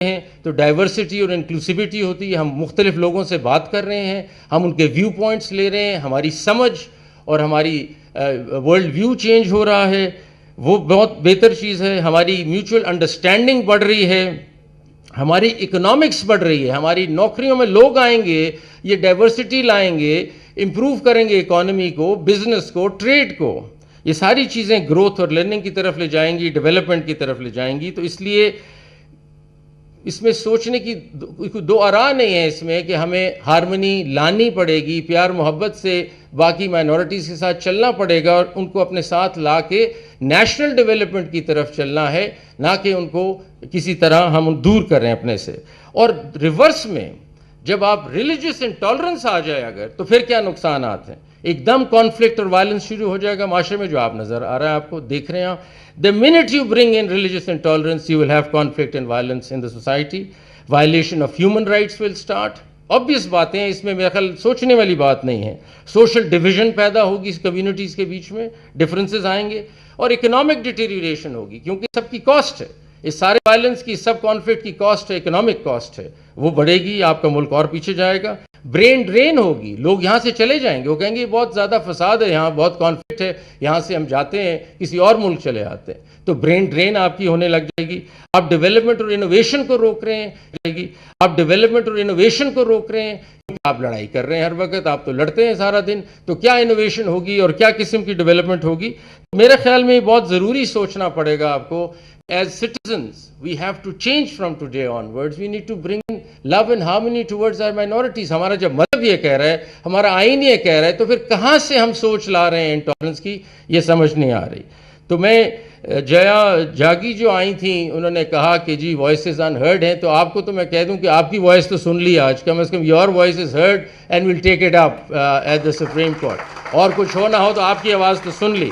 ہیں تو ڈائیورسٹی اور انکلوسیوٹی ہوتی ہے. ہم مختلف لوگوں سے بات کر رہے ہیں, ہم ان کے ویو پوائنٹس لے رہے ہیں, ہماری سمجھ اور ہماری ورلڈ ویو چینج ہو رہا ہے. وہ بہت بہتر چیز ہے. ہماری میوچل انڈرسٹینڈنگ بڑھ رہی ہے, ہماری اکنامکس بڑھ رہی ہے, ہماری نوکریوں میں لوگ آئیں گے, یہ ڈائیورسٹی لائیں گے, امپروو کریں گے اکانومی کو, بزنس کو, ٹریڈ کو. یہ ساری چیزیں گروتھ اور لرننگ کی طرف لے جائیں گی, ڈیولپمنٹ کی طرف لے جائیں گی. تو اس لیے اس میں سوچنے کی دو آراء نہیں ہے اس میں کہ ہمیں ہارمنی لانی پڑے گی, پیار محبت سے باقی مائنورٹیز کے ساتھ چلنا پڑے گا اور ان کو اپنے ساتھ لا کے نیشنل ڈیولپمنٹ کی طرف چلنا ہے, نہ کہ ان کو کسی طرح ہم دور کر رہے ہیں اپنے سے. اور ریورس میں جب آپ ریلیجس انٹالرنس آ جائے اگر, تو پھر کیا نقصانات ہیں؟ ایک دم کانفلکٹ اور وائلنس شروع ہو جائے گا معاشرے میں, جو آپ نظر آ رہا ہے, آپ کو دیکھ رہے ہیں. The minute you bring in religious intolerance, you will have conflict and violence in the society. Violation of human rights will start. Obvious باتیں ہیں, اس میں میرا خیال سوچنے والی بات نہیں ہے. سوشل ڈویژن پیدا ہوگی اس کمیونٹیز کے بیچ میں, ڈفرینسز آئیں گے, اور اکنامک ڈیٹیریوریشن ہوگی, کیونکہ سب کی کاسٹ ہے. اس سارے وائلنس کی, سب کانفلکٹ کی کاسٹ ہے, اکنامک کاسٹ ہے, وہ بڑھے گی, آپ کا ملک اور پیچھے جائے گا. برین ڈرین ہوگی, لوگ یہاں سے چلے جائیں گے, وہ کہیں گے بہت زیادہ فساد ہے یہاں, بہت کانفلکٹ ہے, یہاں سے ہم جاتے ہیں کسی اور ملک چلے آتے ہیں. تو برین ڈرین آپ کی ہونے لگ جائے گی. آپ ڈیولپمنٹ اور انوویشن کو روک رہے ہیں, آپ ڈیولپمنٹ اور انوویشن کو روک رہے ہیں, کیونکہ آپ لڑائی کر رہے ہیں ہر وقت, آپ تو لڑتے ہیں سارا دن. تو کیا انوویشن ہوگی اور کیا قسم کی ڈیولپمنٹ ہوگی؟ میرے خیال میں یہ بہت ضروری سوچنا پڑے گا آپ کو. As citizens, we have to change from today onwards. We need to bring love and harmony towards our minorities. ہمارا جب مذہب یہ کہہ رہا ہے, ہمارا آئین یہ کہہ رہا ہے, تو پھر کہاں سے ہم سوچ لا رہے ہیں انٹالرنس کی, یہ سمجھ نہیں آ رہی. تو میں جیا جاگی جو آئی تھیں, انہوں نے کہا کہ جی وائسز انہرڈ ہیں, تو آپ کو تو میں کہہ دوں کہ آپ کی وائس تو سن لی آج, کم از کم your voice is heard and we'll take it up at the Supreme Court. اور کچھ ہو نہ ہو تو آپ کی آواز تو سن لی.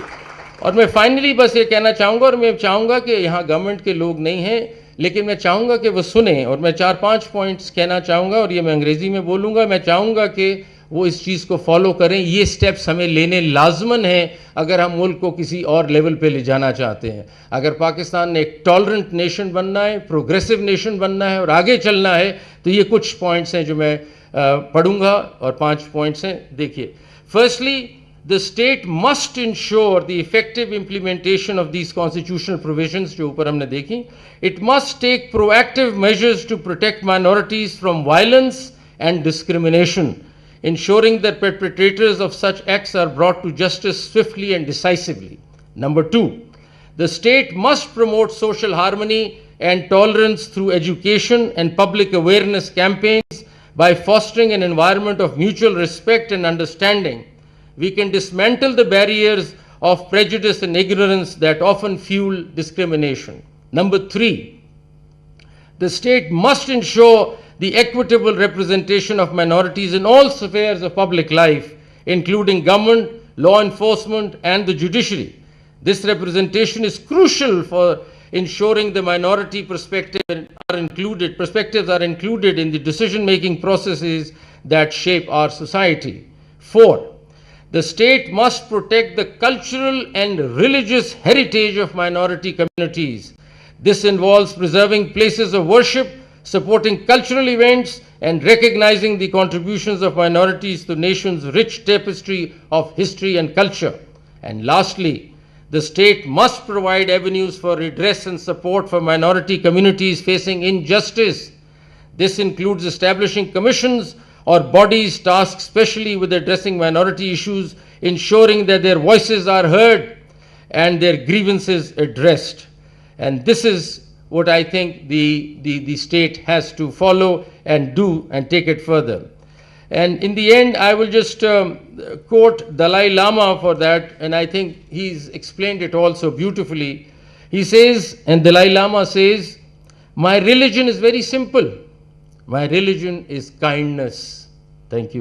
اور میں فائنلی بس یہ کہنا چاہوں گا, اور میں چاہوں گا کہ یہاں گورنمنٹ کے لوگ نہیں ہیں, لیکن میں چاہوں گا کہ وہ سنیں, اور میں 4-5 پوائنٹس کہنا چاہوں گا, اور یہ میں انگریزی میں بولوں گا. میں چاہوں گا کہ وہ اس چیز کو فالو کریں. یہ سٹیپس ہمیں لینے لازمن ہیں اگر ہم ملک کو کسی اور لیول پہ لے جانا چاہتے ہیں. اگر پاکستان نے ایک ٹالرنٹ نیشن بننا ہے, پروگریسو نیشن بننا ہے اور آگے چلنا ہے, تو یہ کچھ پوائنٹس ہیں جو میں پڑھوں گا, اور 5 پوائنٹس ہیں. دیکھیے, firstly, the state must ensure the effective implementation of these constitutional provisions جو اوپر ہم نے دیکھی. It must take proactive measures to protect minorities from violence and discrimination, ensuring that perpetrators of such acts are brought to justice swiftly and decisively. Number 2, the state must promote social harmony and tolerance through education and public awareness campaigns. By fostering an environment of mutual respect and understanding, we can dismantle the barriers of prejudice and ignorance that often fuel discrimination. Number 3, the state must ensure the equitable representation of minorities in all spheres of public life, including government, law enforcement, and the judiciary. This representation is crucial for ensuring the minority perspectives are included in the decision-making processes that shape our society. 4, the state must protect the cultural and religious heritage of minority communities. This involves preserving places of worship, supporting cultural events, and recognizing the contributions of minorities to the nation's rich tapestry of history and culture. And lastly, the state must provide avenues for redress and support for minority communities facing injustice. This includes establishing commissions or bodies tasked specially with addressing minority issues, ensuring that their voices are heard and their grievances addressed. And this is what I think the state has to follow and do and take it further. And in the end, I will just quote Dalai Lama for that, and I think he's explained it also beautifully. He says, and Dalai Lama says, "My religion is very simple. My religion is kindness." Thank you.